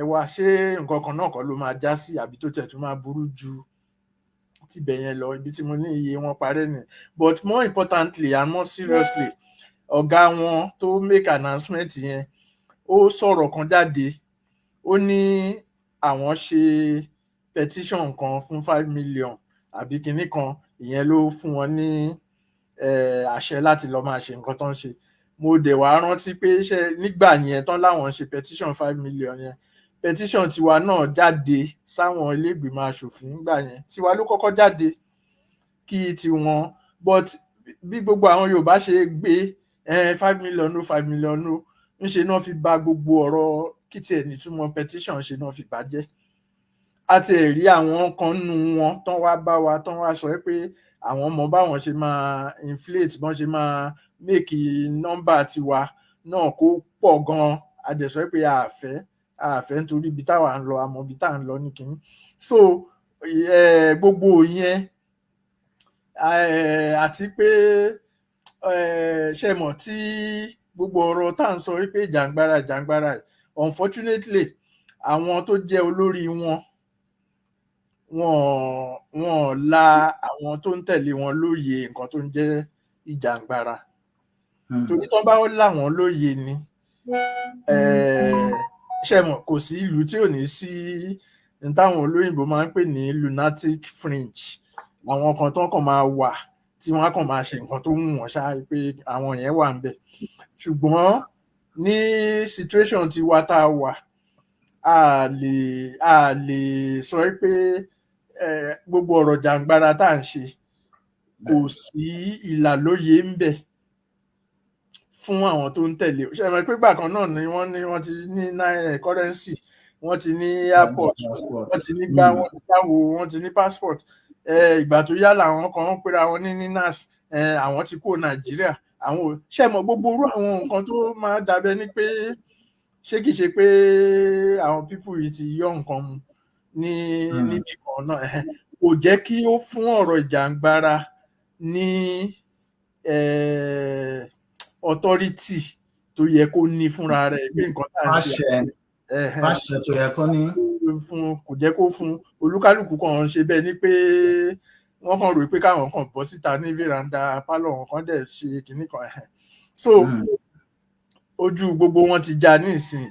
ẹ̀wà ṣé nǹkan kan náà kọ́ ló máa já sí àbí tó tẹ̀ tún máa burú ju tibẹ̀ yẹn lọ, ibi tí mo ní iye wọn parẹ́ ni. But more importantly and more seriously, ọ̀gá wọn tó make announcement yẹn ó sọ̀rọ̀ kan jáde, ó ní àwọn ṣe petition kan fún 5 million àbí kinní kan, ìyẹn ló fún wọn ní àṣẹ láti lọ máa ṣe nǹkan tó ń ṣe. Mo dẹ̀ wá rántí pé nígbà yẹn tán láwọn ṣe petition 5 million yẹn, petition tiwa náà jáde sáwọn ilé ìgbìmọ̀ aṣòfin nígbà yẹn, tiwa ló kọ́kọ́ jáde kí tiwọn, but bí gbogbo àwọn Yorùbá ṣe gbé 5 million no 5 million no, ńṣe náà fi bà gbogbo ọ̀rọ̀ kí tiẹ̀ nítumọ̀ petition ṣe náà fi bàjẹ́. A ti rí àwọn kan nù wọn tán wá bá wa tán wá sọ pé àwọn mọ báwọn ṣe máa inflate, bọ́n ṣe máa make nọ́mbà tiwa náà kó pọ̀ gan-an. A dẹ̀ sọ pé àfẹ́ nítorí ibi táwa ń lọ, àmọ́ ibi tá à ń lọ ní kínní. So gbogbo yẹn àti pé ṣe mọ̀ tí gbogbo ọ̀rọ̀ tá à ń sọ wípé jàǹgbára unfortunately àwọn tó jẹ́ olórí wọn la àwọn tó ń tẹ̀lé wọn lóye nǹkan tó ń jẹ́ ìjàǹgbara. Torí tán bá láwọn lóye ni ṣe mọ̀ kò sí ìlú tí ò ní sí ní táwọn olóyìnbó máa ń pè ní lunatic fringe, àwọn kan tán kàn máa wà tí wọ́n á kàn máa ṣe nǹkan tó wù wọ́n ṣá, pé àwọn yẹn wà ńbẹ̀. Ṣùgbọ́n ní situation tiwa tá a wà, a lè sọ pé gbogbo ọ̀rọ̀ jàǹgbara tá à ń ṣe kò sí ìlàlóye ńbẹ̀ fún àwọn tó ń tẹ̀lé. Ṣé ẹ mọ̀ pé ìgbà kan náà ni wọ́n ti ní currency, wọ́n ti ní airport, wọ́n ti ní gbá, wọ́n ti dáwó, wọ́n ti ní passport. Ìgbà tó yá làwọn kan ń pera wọn ní NINAS, àwọn ti kúrò Nàìjíríà. Ṣé ẹ mọ̀ gbogbo irú àwọn nǹkan tó máa dàbẹ́ ni pé ṣé kìí ṣe pé àwọn people yìí ti yọ nǹkan mu níbi kan náà, kò jẹ́ kí ó fún ọ̀rọ̀ ìjàǹgbara ní authority tó yẹ kó ní fúnra rẹ̀, pé nǹkan tá à ń ṣe àṣẹ tó yẹ kó ní kò jẹ́ kó fún. Olúkálùkù kan ṣe bẹ́ẹ̀ ni pé wọ́n kàn rò pé káwọn kan bọ́ síta ní veranda pálọ̀ wọn kan dẹ̀ ṣe kinní kan. So ojú gbogbo wọn ti já nísìn,